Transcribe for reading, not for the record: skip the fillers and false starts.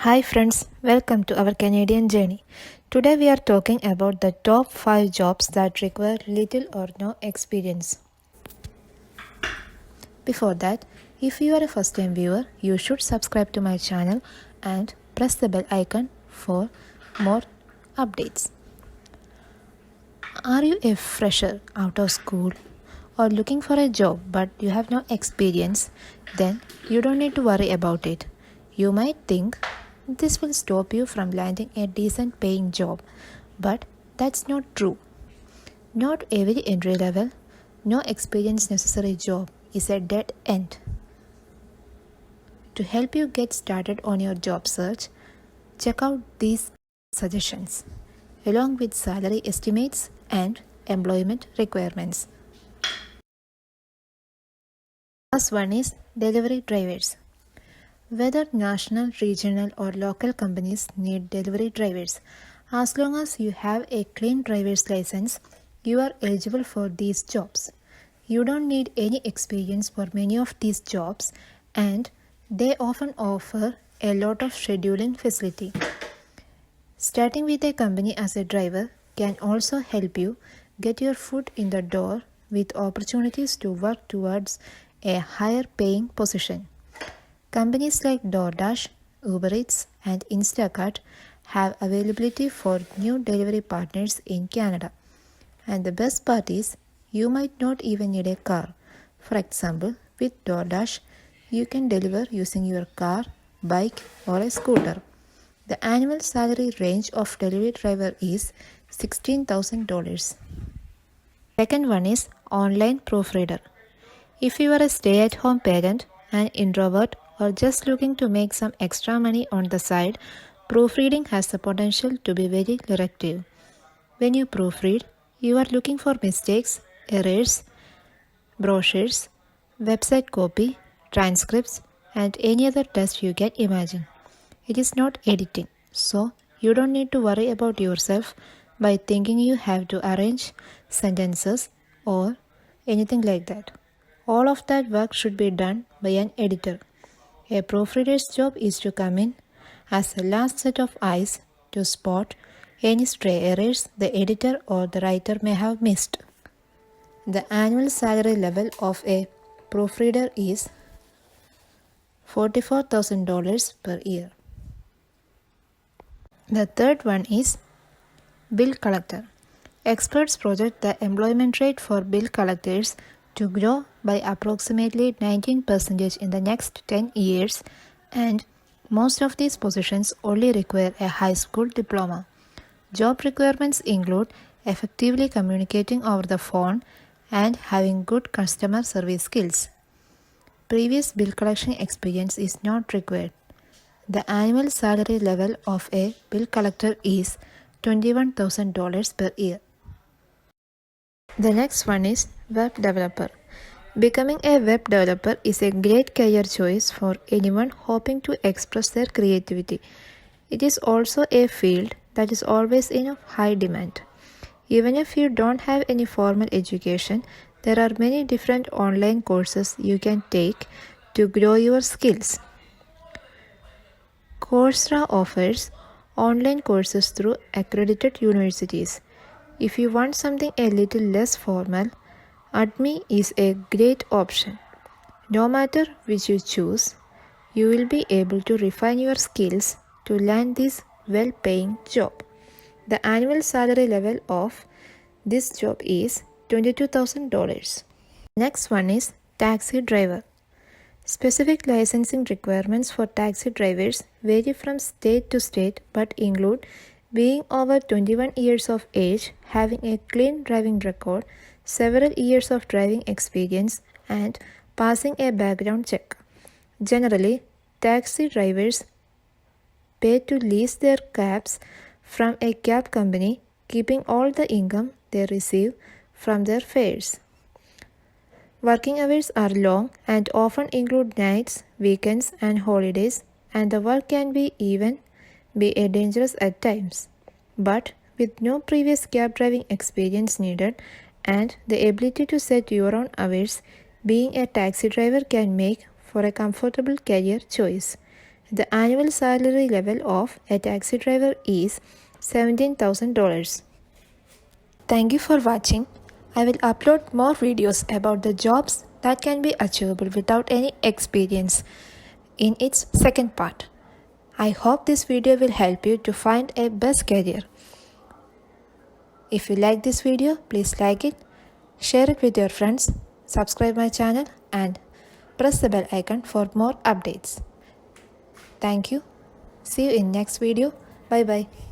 Hi friends, welcome to our Canadian journey. Today we are talking about the top 5 jobs that require little or no experience. Before that, if you are a first time viewer, you should subscribe to my channel and press the bell icon for more updates. Are you a fresher out of school or looking for a job but you have no experience? Then you don't need to worry about it. You might think this will stop you from landing a decent paying job, but that's not true. Not every entry level, no experience necessary job is a dead end. To help you get started on your job search, check out these suggestions along with salary estimates and employment requirements. First one is delivery drivers. Whether national, regional, or local companies need delivery drivers, as long as you have a clean driver's license, you are eligible for these jobs. You don't need any experience for many of these jobs, and they often offer a lot of scheduling facility. Starting with a company as a driver can also help you get your foot in the door with opportunities to work towards a higher paying position. Companies like DoorDash, Uber Eats, and Instacart have availability for new delivery partners in Canada. And the best part is, you might not even need a car. For example, with DoorDash, you can deliver using your car, bike, or a scooter. The annual salary range of delivery driver is $16,000. Second one is online proofreader. If you are a stay-at-home parent, an introvert, or just looking to make some extra money on the side, proofreading has the potential to be very lucrative. When you proofread, you are looking for mistakes, errors, brochures, website copy, transcripts, and any other text you can imagine. It is not editing, so you don't need to worry about yourself by thinking you have to arrange sentences or anything like that. All of that work should be done by an editor. A proofreader's job is to come in as a last set of eyes to spot any stray errors the editor or the writer may have missed. The annual salary level of a proofreader is $44,000 per year. The third one is bill collector. Experts project the employment rate for bill collectors to grow by approximately 19% in the next 10 years, and most of these positions only require a high school diploma. Job requirements include effectively communicating over the phone and having good customer service skills. Previous bill collection experience is not required. The annual salary level of a bill collector is $21,000 per year. The next one is web developer. Becoming a web developer is a great career choice for anyone hoping to express their creativity. It is also a field that is always in high demand. Even if you don't have any formal education, there are many different online courses you can take to grow your skills. Coursera offers online courses through accredited universities. If you want something a little less formal, Udemy is a great option. No matter which you choose, you will be able to refine your skills to land this well-paying job. The annual salary level of this job is $22,000. Next one is taxi driver. Specific licensing requirements for taxi drivers vary from state to state but include being over 21 years of age, having a clean driving record, several years of driving experience, and passing a background check. Generally, taxi drivers pay to lease their cabs from a cab company, keeping all the income they receive from their fares. Working hours are long and often include nights, weekends, and holidays, and the work can be dangerous at times. But with no previous cab driving experience needed and the ability to set your own hours, being a taxi driver can make for a comfortable career choice. The annual salary level of a taxi driver is $17,000. Thank you for watching. I will upload more videos about the jobs that can be achievable without any experience in its second part. I hope this video will help you to find a best career. If you like this video, please like it, share it with your friends, subscribe my channel and press the bell icon for more updates. Thank you. See you in next video. Bye bye.